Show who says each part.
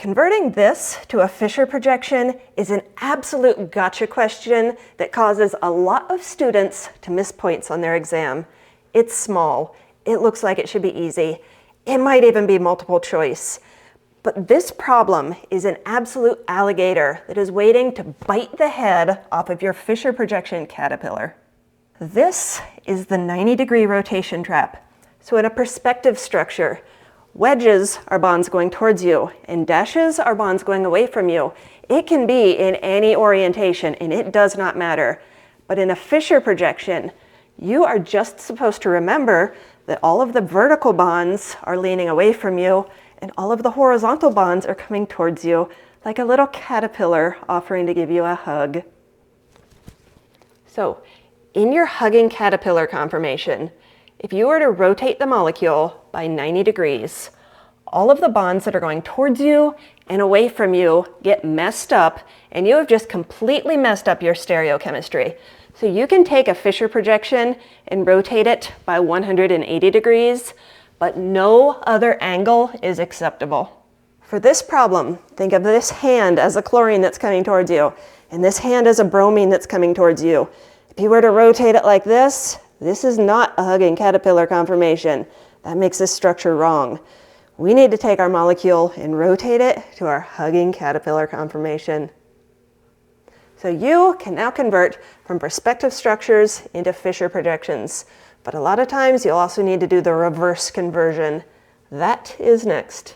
Speaker 1: Converting this to a Fischer projection is an absolute gotcha question that causes a lot of students to miss points on their exam. It's small. It looks like it should be easy. It might even be multiple choice. But this problem is an absolute alligator that is waiting to bite the head off of your Fischer projection caterpillar. This is the 90-degree rotation trap. So in a perspective structure, wedges are bonds going towards you, and dashes are bonds going away from you. It can be in any orientation, and it does not matter. But in a Fischer projection, you are just supposed to remember that all of the vertical bonds are leaning away from you, and all of the horizontal bonds are coming towards you, like a little caterpillar offering to give you a hug. So, in your hugging caterpillar conformation, if you were to rotate the molecule by 90 degrees, all of the bonds that are going towards you and away from you get messed up, and you have just completely messed up your stereochemistry. So you can take a Fischer projection and rotate it by 180 degrees, but no other angle is acceptable. For this problem, think of this hand as a chlorine that's coming towards you, and this hand as a bromine that's coming towards you. If you were to rotate it like this is not a hugging caterpillar conformation. That makes this structure wrong. We need to take our molecule and rotate it to our hugging caterpillar conformation. So you can now convert from perspective structures into Fischer projections. But a lot of times you'll also need to do the reverse conversion. That is next.